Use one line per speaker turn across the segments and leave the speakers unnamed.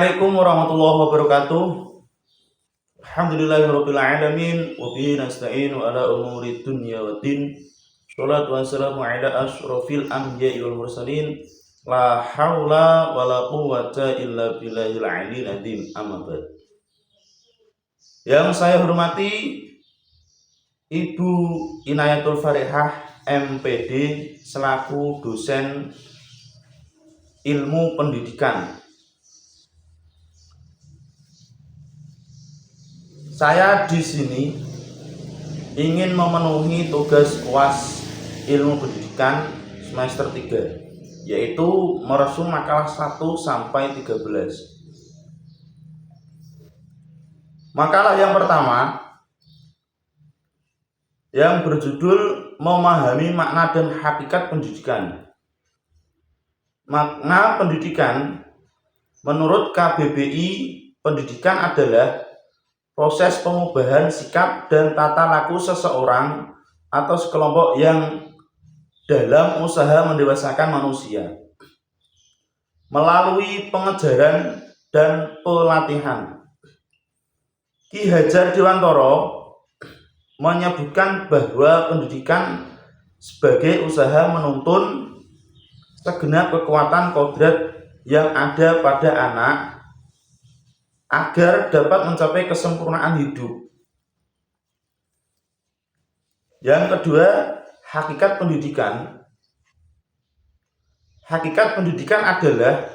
Assalamualaikum warahmatullahi wabarakatuh. Alhamdulillahirabbil alamin wa bihi nasta'inu ala umuri dunya waddin. Shalatu wassalamu ala asyrofil anbiya'i wal mursalin. La haula wala quwwata illa billahil aliyil azim. Amma ba'd. Yang saya hormati Ibu Inayatul Farihah MPD selaku dosen ilmu pendidikan. Saya di sini ingin memenuhi tugas UAS ilmu pendidikan semester 3, yaitu meresum makalah 1 sampai 13. Makalah yang pertama yang berjudul memahami makna dan hakikat pendidikan. Makna pendidikan menurut KBBI, pendidikan adalah proses pengubahan sikap dan tata laku seseorang atau sekelompok yang dalam usaha mendewasakan manusia melalui pengejaran dan pelatihan. Ki Hajar Dewantara menyebutkan bahwa pendidikan sebagai usaha menuntun segenap kekuatan kodrat yang ada pada anak agar dapat mencapai kesempurnaan hidup. Yang kedua, hakikat pendidikan. Hakikat pendidikan adalah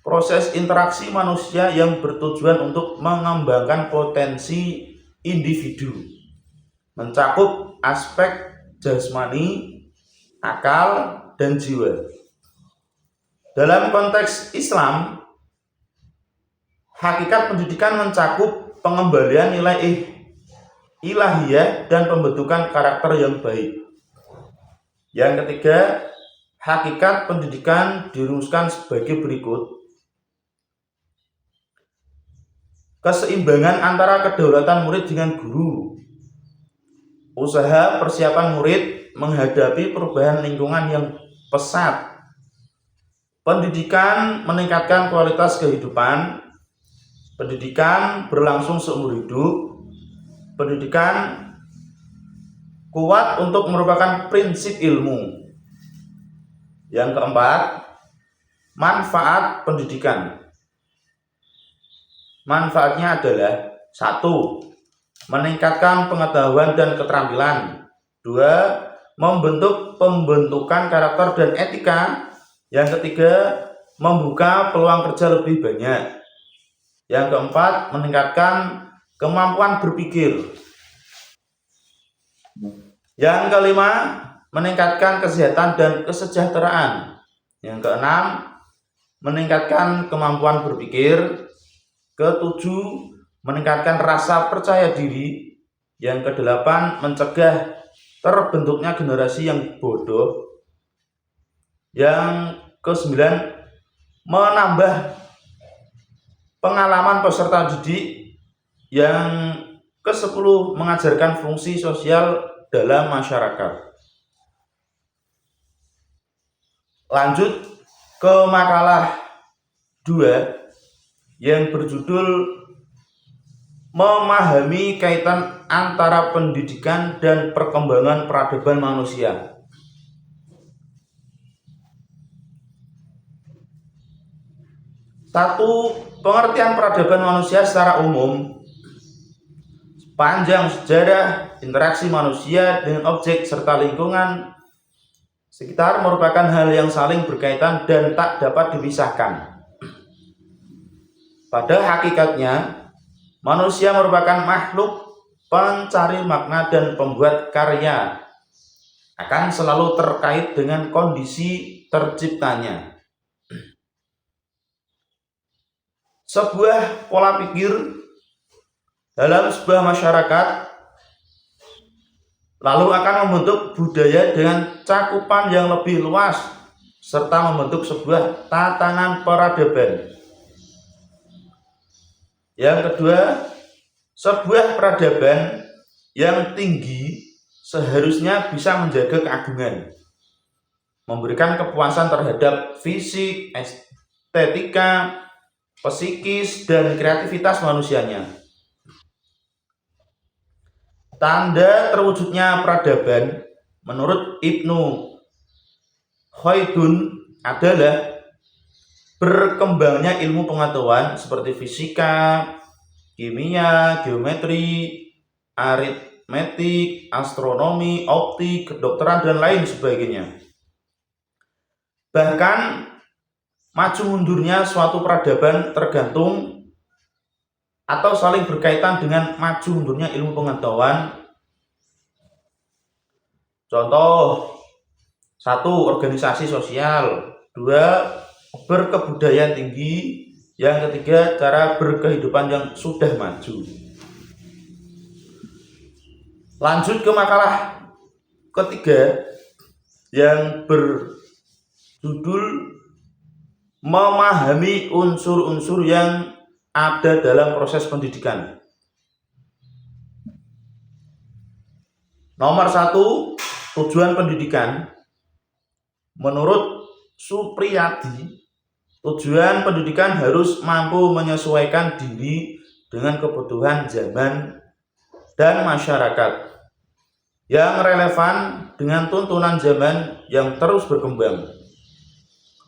proses interaksi manusia yang bertujuan untuk mengembangkan potensi individu, mencakup aspek jasmani, akal, dan jiwa. Dalam konteks Islam, hakikat pendidikan mencakup pengembalian nilai ilahiyah dan pembentukan karakter yang baik. Yang ketiga, hakikat pendidikan dirumuskan sebagai berikut. Keseimbangan antara kedaulatan murid dengan guru. Usaha persiapan murid menghadapi perubahan lingkungan yang pesat. Pendidikan meningkatkan kualitas kehidupan. Pendidikan berlangsung seumur hidup. Pendidikan kuat untuk merupakan prinsip ilmu. Yang keempat, manfaat pendidikan. Manfaatnya adalah 1. Meningkatkan pengetahuan dan keterampilan. 2. Membentuk pembentukan karakter dan etika. Yang ketiga, membuka peluang kerja lebih banyak. Yang keempat, meningkatkan kemampuan berpikir. Yang kelima, meningkatkan kesehatan dan kesejahteraan. Yang keenam, meningkatkan kemampuan berpikir. Ketujuh, meningkatkan rasa percaya diri. Yang kedelapan, mencegah terbentuknya generasi yang bodoh. Yang kesembilan, menambah pengalaman peserta didik. Yang ke-10, mengajarkan fungsi sosial dalam masyarakat. Lanjut ke makalah 2 yang berjudul memahami kaitan antara pendidikan dan perkembangan peradaban manusia. 1. Pengertian peradaban manusia secara umum. Sepanjang sejarah, interaksi manusia dengan objek serta lingkungan sekitar merupakan hal yang saling berkaitan dan tak dapat dipisahkan. Pada hakikatnya, manusia merupakan makhluk pencari makna dan pembuat karya, akan selalu terkait dengan kondisi terciptanya. Sebuah pola pikir dalam sebuah masyarakat lalu akan membentuk budaya dengan cakupan yang lebih luas serta membentuk sebuah tatanan peradaban. Yang kedua, sebuah peradaban yang tinggi seharusnya bisa menjaga keagungan, memberikan kepuasan terhadap fisik, estetika, psikis, dan kreativitas manusianya. Tanda terwujudnya peradaban menurut Ibnu Khaldun adalah berkembangnya ilmu pengetahuan seperti fisika, kimia, geometri, aritmetik, astronomi, optik, kedokteran, dan lain sebagainya. Bahkan maju mundurnya suatu peradaban tergantung atau saling berkaitan dengan maju mundurnya ilmu pengetahuan. Contoh, 1. Organisasi sosial, 2. Berkebudayaan tinggi, yang ketiga cara berkehidupan yang sudah maju. Lanjut ke makalah ketiga yang berjudul memahami unsur-unsur yang ada dalam proses pendidikan. Nomor 1, tujuan pendidikan. Menurut Supriyadi, tujuan pendidikan harus mampu menyesuaikan diri dengan kebutuhan zaman dan masyarakat yang relevan dengan tuntunan zaman yang terus berkembang,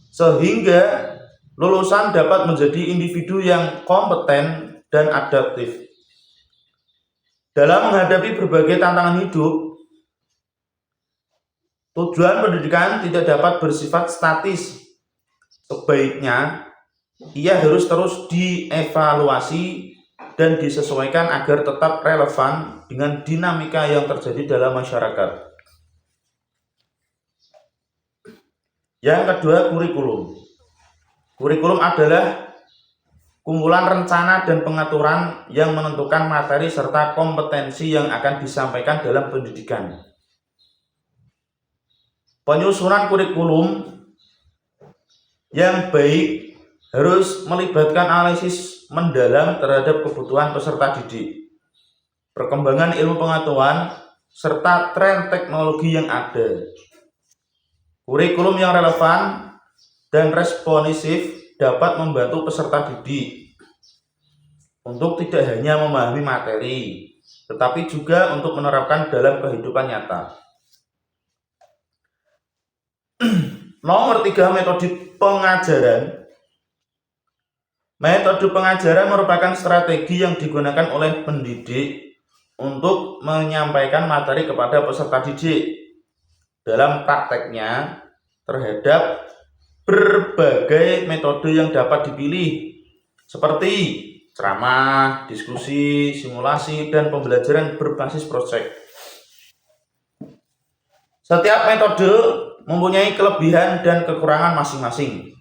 sehingga lulusan dapat menjadi individu yang kompeten dan adaptif dalam menghadapi berbagai tantangan hidup. Tujuan pendidikan tidak dapat bersifat statis. Sebaiknya ia harus terus dievaluasi dan disesuaikan agar tetap relevan dengan dinamika yang terjadi dalam masyarakat. Yang kedua, kurikulum. Kurikulum adalah kumpulan rencana dan pengaturan yang menentukan materi serta kompetensi yang akan disampaikan dalam pendidikan. Penyusunan kurikulum yang baik harus melibatkan analisis mendalam terhadap kebutuhan peserta didik, perkembangan ilmu pengetahuan, serta tren teknologi yang ada. Kurikulum yang relevan dan responsif dapat membantu peserta didik untuk tidak hanya memahami materi, tetapi juga untuk menerapkan dalam kehidupan nyata. Nomor 3, metode pengajaran. Metode pengajaran merupakan strategi yang digunakan oleh pendidik untuk menyampaikan materi kepada peserta didik. Dalam prakteknya, terhadap berbagai metode yang dapat dipilih, seperti ceramah, diskusi, simulasi, dan pembelajaran berbasis proyek. Setiap metode mempunyai kelebihan dan kekurangan masing-masing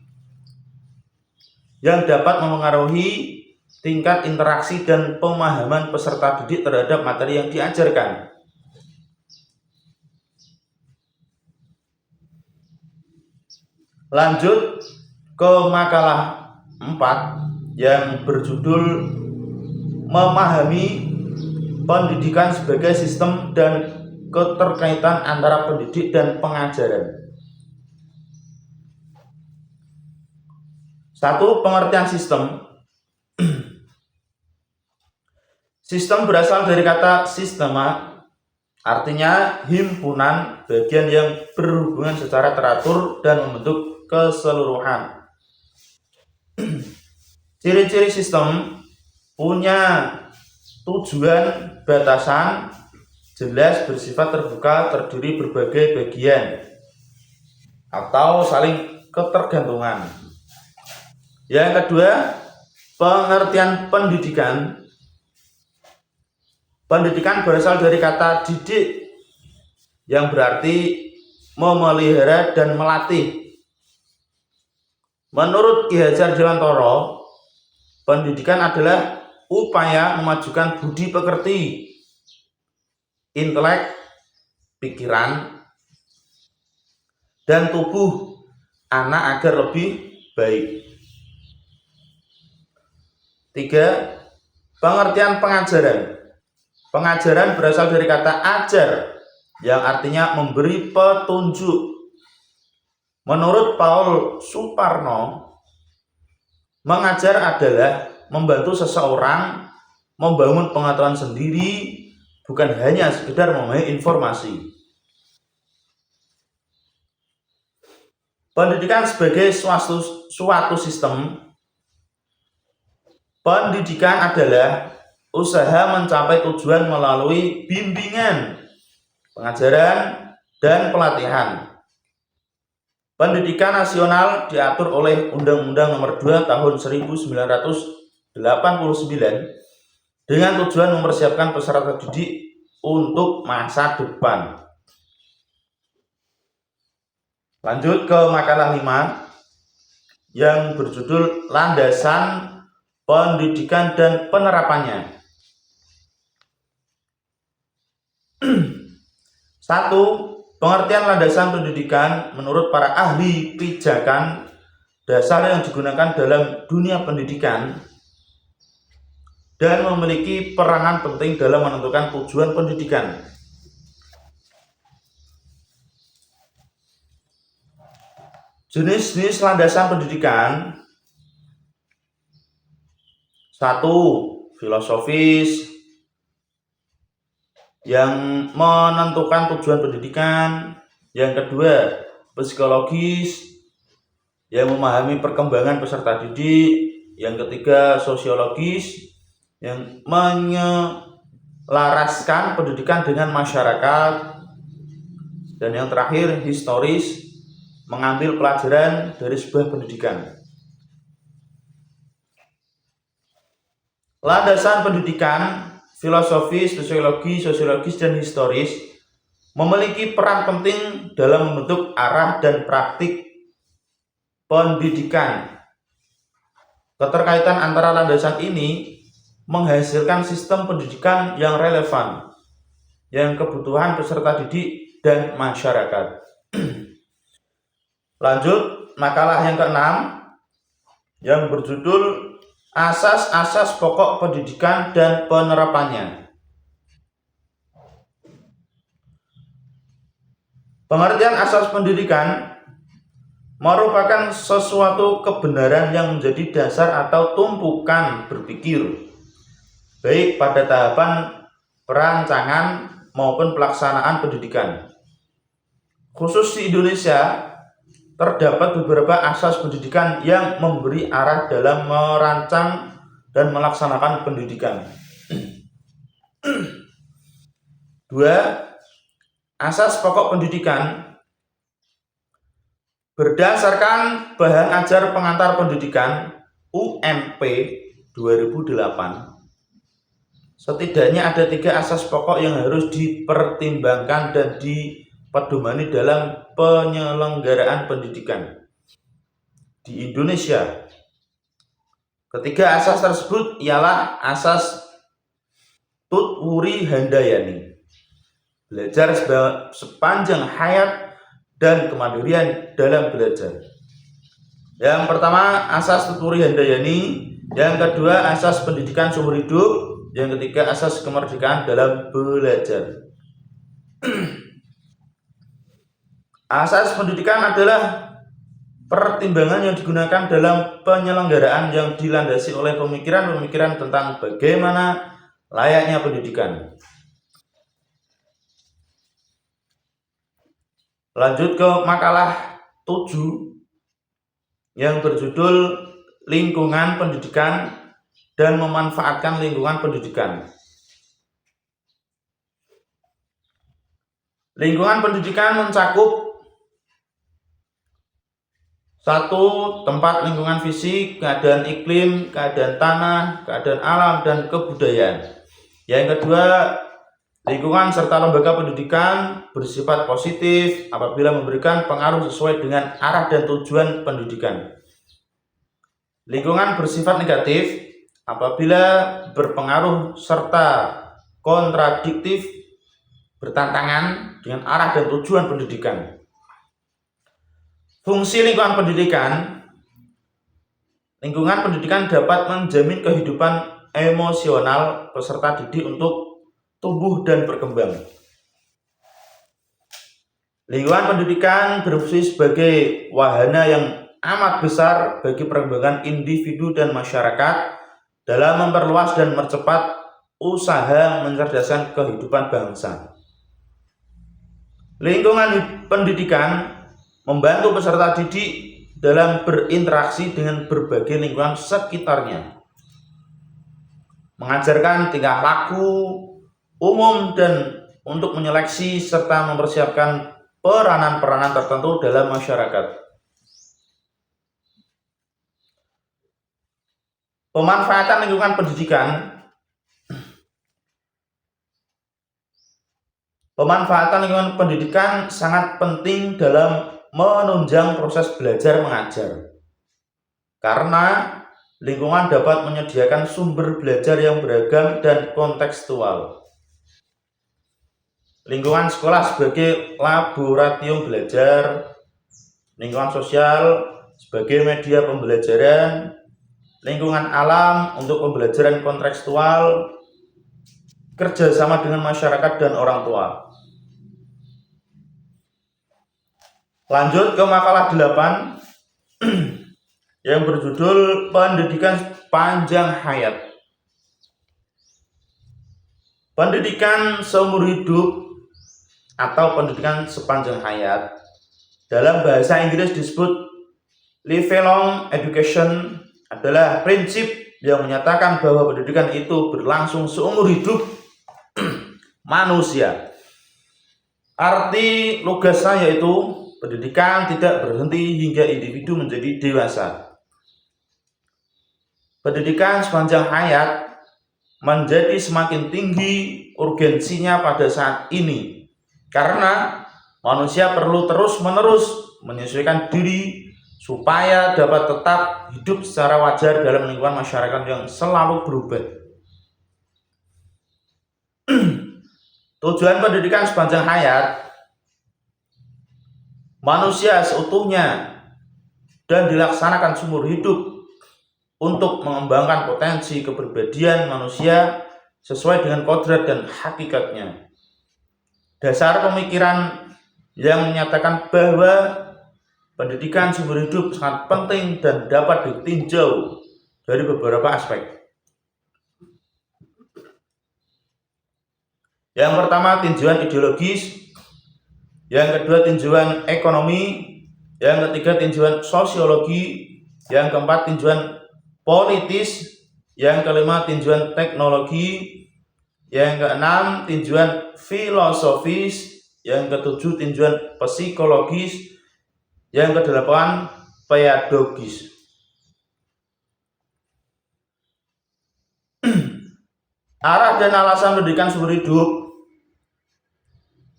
yang dapat mempengaruhi tingkat interaksi dan pemahaman peserta didik terhadap materi yang diajarkan. Lanjut ke makalah 4 yang berjudul memahami pendidikan sebagai sistem dan keterkaitan antara pendidik dan pengajaran. 1. Pengertian sistem. Sistem berasal dari kata sistema, artinya himpunan bagian yang berhubungan secara teratur dan membentuk keseluruhan. Ciri-ciri sistem punya tujuan, batasan, jelas, bersifat terbuka, terdiri berbagai bagian atau saling ketergantungan. Yang kedua, pengertian pendidikan. Pendidikan berasal dari kata didik yang berarti memelihara dan melatih. Menurut Ki Hajar Dewantara, pendidikan adalah upaya memajukan budi pekerti, intelek, pikiran, dan tubuh anak agar lebih baik. 3. Pengertian pengajaran. Pengajaran berasal dari kata ajar yang artinya memberi petunjuk. Menurut Paul Suparno, Mengajar adalah membantu seseorang membangun pengetahuan sendiri, bukan hanya sekedar memahami informasi. Pendidikan sebagai suatu sistem. Pendidikan adalah usaha mencapai tujuan melalui bimbingan, pengajaran, dan pelatihan. Pendidikan nasional diatur oleh Undang-Undang Nomor 2 Tahun 1989 dengan tujuan mempersiapkan peserta didik untuk masa depan. Lanjut ke makalah 5 yang berjudul Landasan Pendidikan dan Penerapannya. 1. Pengertian landasan pendidikan menurut para ahli pijakan dasar yang digunakan dalam dunia pendidikan dan memiliki peranan penting dalam menentukan tujuan pendidikan. Jenis-jenis landasan pendidikan. 1. Filosofis yang menentukan tujuan pendidikan. Yang kedua, psikologis yang memahami perkembangan peserta didik. Yang ketiga, sosiologis yang menyelaraskan pendidikan dengan masyarakat. Dan yang terakhir, historis, mengambil pelajaran dari sebuah pendidikan. Landasan pendidikan, filosofis, sosiologis, dan historis memiliki peran penting dalam membentuk arah dan praktik pendidikan. Keterkaitan antara landasan ini menghasilkan sistem pendidikan yang relevan, yang kebutuhan peserta didik dan masyarakat. Lanjut makalah yang ke-6 yang berjudul Asas-asas pokok pendidikan dan penerapannya. Pengertian asas pendidikan merupakan sesuatu kebenaran yang menjadi dasar atau tumpukan berpikir, baik pada tahapan perancangan maupun pelaksanaan pendidikan. Khusus di Indonesia, terdapat beberapa asas pendidikan yang memberi arah dalam merancang dan melaksanakan pendidikan. 2. Asas pokok pendidikan. Berdasarkan bahan ajar pengantar pendidikan UMP 2008, setidaknya ada 3 asas pokok yang harus dipertimbangkan dan dipedomani dalam penyelenggaraan pendidikan di Indonesia. Ketiga asas tersebut ialah asas Tutwuri Handayani, belajar sepanjang hayat dan kemandirian dalam belajar. Yang pertama, asas Tutwuri Handayani. Yang kedua, asas pendidikan seumur hidup. Yang ketiga, asas kemerdekaan dalam belajar. Asas pendidikan adalah pertimbangan yang digunakan dalam penyelenggaraan yang dilandasi oleh pemikiran-pemikiran tentang bagaimana layaknya pendidikan. Lanjut ke makalah 7 yang berjudul Lingkungan Pendidikan dan Memanfaatkan Lingkungan Pendidikan. Lingkungan pendidikan mencakup 1. Tempat lingkungan fisik, keadaan iklim, keadaan tanah, keadaan alam, dan kebudayaan. Yang kedua, lingkungan serta lembaga pendidikan bersifat positif apabila memberikan pengaruh sesuai dengan arah dan tujuan pendidikan. Lingkungan bersifat negatif apabila berpengaruh serta kontradiktif, bertentangan dengan arah dan tujuan pendidikan. Fungsi lingkungan pendidikan. Lingkungan pendidikan dapat menjamin kehidupan emosional peserta didik untuk tumbuh dan berkembang. Lingkungan pendidikan berfungsi sebagai wahana yang amat besar bagi perkembangan individu dan masyarakat dalam memperluas dan mempercepat usaha mencerdaskan kehidupan bangsa. Lingkungan pendidikan membantu peserta didik dalam berinteraksi dengan berbagai lingkungan sekitarnya, mengajarkan tingkah laku umum dan untuk menyeleksi serta mempersiapkan peranan-peranan tertentu dalam masyarakat. Pemanfaatan lingkungan pendidikan. Pemanfaatan lingkungan pendidikan sangat penting dalam menunjang proses belajar mengajar. Karena lingkungan dapat menyediakan sumber belajar yang beragam dan kontekstual. Lingkungan sekolah sebagai laboratorium belajar, lingkungan sosial sebagai media pembelajaran, lingkungan alam untuk pembelajaran kontekstual, kerjasama dengan masyarakat dan orang tua. Lanjut ke makalah 8 yang berjudul Pendidikan Panjang Hayat. Pendidikan seumur hidup atau pendidikan sepanjang hayat dalam bahasa Inggris disebut lifelong education adalah prinsip yang menyatakan bahwa pendidikan itu berlangsung seumur hidup manusia. Arti lugasnya yaitu pendidikan tidak berhenti hingga individu menjadi dewasa. Pendidikan sepanjang hayat menjadi semakin tinggi urgensinya pada saat ini karena manusia perlu terus-menerus menyesuaikan diri supaya dapat tetap hidup secara wajar dalam lingkungan masyarakat yang selalu berubah. Tujuan pendidikan sepanjang hayat, manusia seutuhnya dan dilaksanakan seumur hidup untuk mengembangkan potensi kepribadian manusia sesuai dengan kodrat dan hakikatnya. Dasar pemikiran yang menyatakan bahwa pendidikan seumur hidup sangat penting dan dapat ditinjau dari beberapa aspek. Yang pertama, tinjauan ideologis. Yang kedua, tinjauan ekonomi. Yang ketiga, tinjauan sosiologi. Yang keempat, tinjauan politis. Yang kelima, tinjauan teknologi. Yang keenam, tinjauan filosofis. Yang ketujuh, tinjauan psikologis. Yang kedelapan, pedagogis. Arah dan alasan pendidikan seumur hidup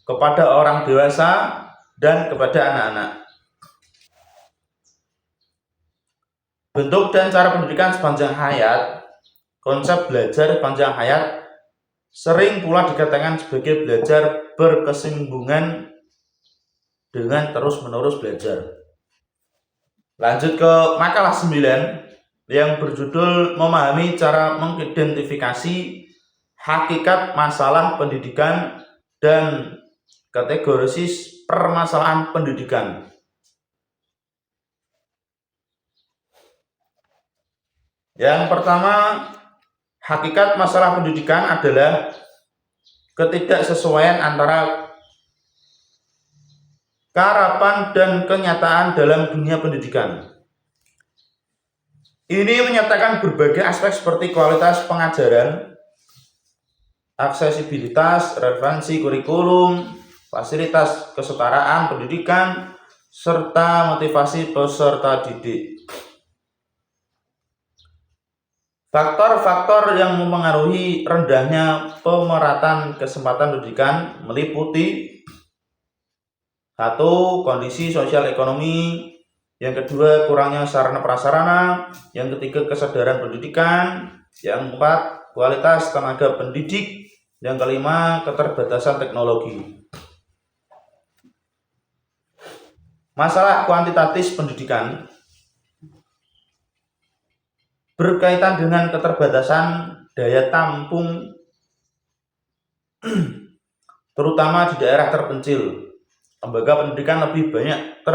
kepada orang dewasa dan kepada anak-anak. Bentuk dan cara pendidikan sepanjang hayat. Konsep belajar sepanjang hayat sering pula dikatakan sebagai belajar berkesinambungan dengan terus-menerus belajar. Lanjut ke makalah 9 yang berjudul Memahami Cara Mengidentifikasi Hakikat Masalah Pendidikan dan Kategorisis Permasalahan Pendidikan. Yang pertama, hakikat masalah pendidikan adalah ketidaksesuaian antara harapan dan kenyataan dalam dunia pendidikan. Ini menyatakan berbagai aspek seperti kualitas pengajaran, aksesibilitas, relevansi kurikulum, fasilitas kesetaraan pendidikan, serta motivasi peserta didik. Faktor-faktor yang mempengaruhi rendahnya pemerataan kesempatan pendidikan meliputi 1. Kondisi sosial ekonomi. Yang kedua, kurangnya sarana prasarana. Yang ketiga, kesadaran pendidikan. Yang keempat, kualitas tenaga pendidik. Yang kelima, keterbatasan teknologi. Masalah kuantitatif pendidikan berkaitan dengan keterbatasan daya tampung terutama di daerah terpencil. Lembaga pendidikan lebih banyak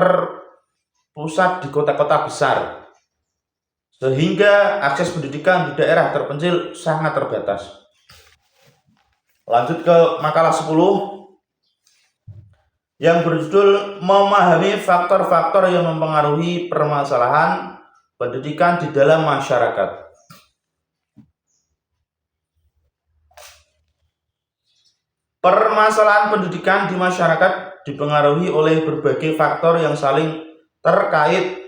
pusat di kota-kota besar, sehingga akses pendidikan di daerah terpencil sangat terbatas. Lanjut ke makalah 10 yang berjudul memahami faktor-faktor yang mempengaruhi permasalahan pendidikan di dalam masyarakat. Permasalahan pendidikan di masyarakat dipengaruhi oleh berbagai faktor yang saling terkait.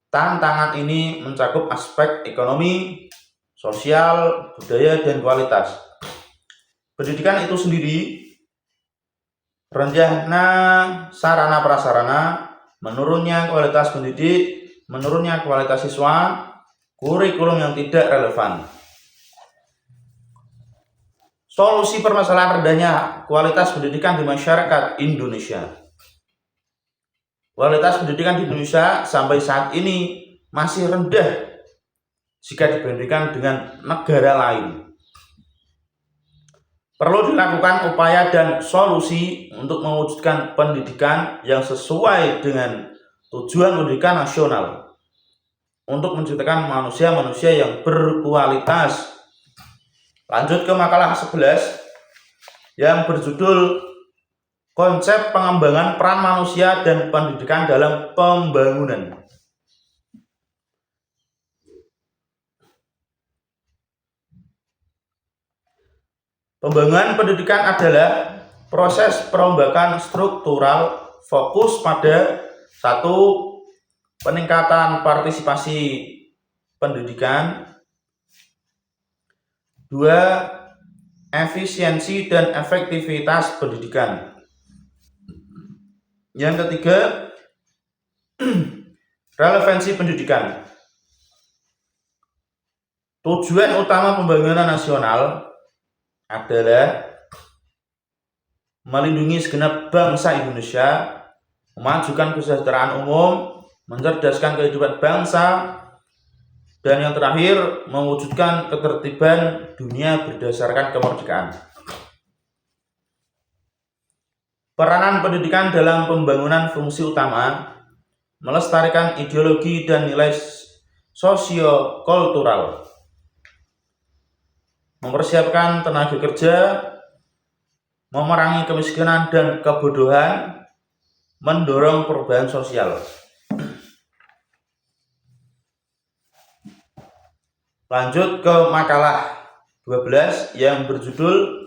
Tantangan ini mencakup aspek ekonomi, sosial, budaya, dan kualitas. Pendidikan itu sendiri, renjahnya sarana prasarana, menurunnya kualitas pendidik, menurunnya kualitas siswa, kurikulum yang tidak relevan. Solusi permasalahan rendahnya kualitas pendidikan di masyarakat Indonesia. Kualitas pendidikan di Indonesia sampai saat ini masih rendah jika dibandingkan dengan negara lain. Perlu dilakukan upaya dan solusi untuk mewujudkan pendidikan yang sesuai dengan tujuan pendidikan nasional untuk menciptakan manusia-manusia yang berkualitas. Lanjut ke makalah 11 yang berjudul konsep pengembangan peran manusia dan pendidikan dalam pembangunan. Pembangunan pendidikan adalah proses perombakan struktural fokus pada 1. Peningkatan partisipasi pendidikan, 2. Efisiensi dan efektivitas pendidikan. Yang ketiga, relevansi pendidikan. Tujuan utama pembangunan nasional adalah melindungi segenap bangsa Indonesia, memajukan kesejahteraan umum, mencerdaskan kehidupan bangsa, dan yang terakhir, mewujudkan ketertiban dunia berdasarkan kemerdekaan. Peranan pendidikan dalam pembangunan fungsi utama, melestarikan ideologi dan nilai sosio-kultural, mempersiapkan tenaga kerja, memerangi kemiskinan dan kebodohan, mendorong perubahan sosial. Lanjut ke makalah 12 yang berjudul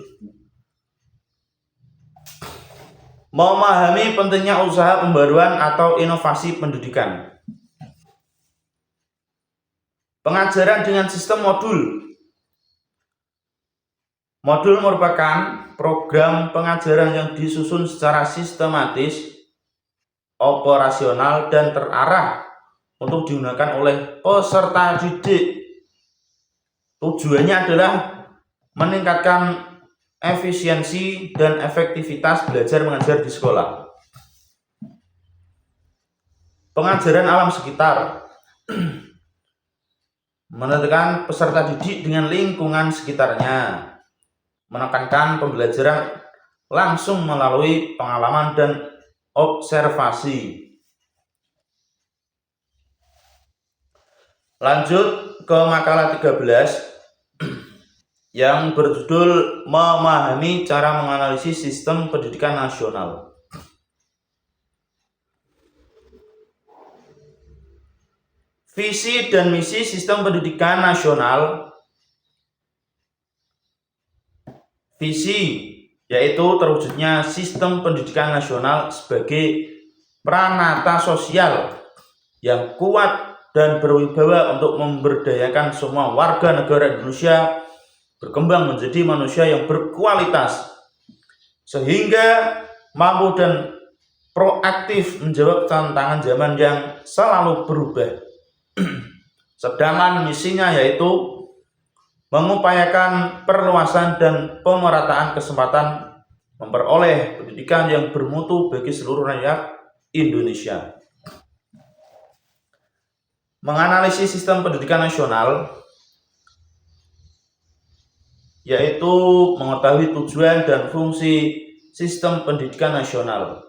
memahami pentingnya usaha pembaruan atau inovasi pendidikan. Pengajaran dengan sistem modul. Modul merupakan program pengajaran yang disusun secara sistematis, operasional, dan terarah untuk digunakan oleh peserta didik. Tujuannya adalah meningkatkan efisiensi dan efektivitas belajar mengajar di sekolah. Pengajaran alam sekitar mendekatkan peserta didik dengan lingkungan sekitarnya, menekankan pembelajaran langsung melalui pengalaman dan observasi. Lanjut ke makalah 13 yang berjudul memahami cara menganalisis sistem pendidikan nasional. Visi dan misi sistem pendidikan nasional. Visi yaitu terwujudnya sistem pendidikan nasional sebagai pranata sosial yang kuat dan berwibawa untuk memberdayakan semua warga negara Indonesia berkembang menjadi manusia yang berkualitas, sehingga mampu dan proaktif menjawab tantangan zaman yang selalu berubah. Sedangkan misinya yaitu mengupayakan perluasan dan pemerataan kesempatan memperoleh pendidikan yang bermutu bagi seluruh rakyat Indonesia. Menganalisis sistem pendidikan nasional yaitu mengetahui tujuan dan fungsi sistem pendidikan nasional,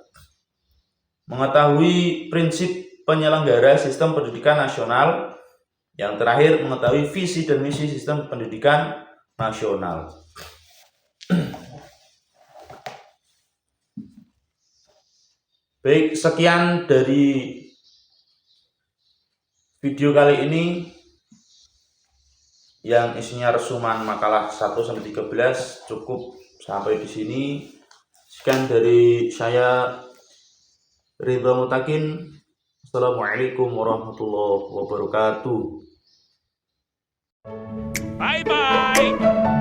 mengetahui prinsip penyelenggara sistem pendidikan nasional. Yang terakhir, mengetahui visi dan misi sistem pendidikan nasional. Baik, sekian dari video kali ini yang isinya resuman makalah 1-13. Cukup sampai di sini. Sekian dari saya, Ridho Mutakin. Assalamualaikum warahmatullahi wabarakatuh.
Bye bye.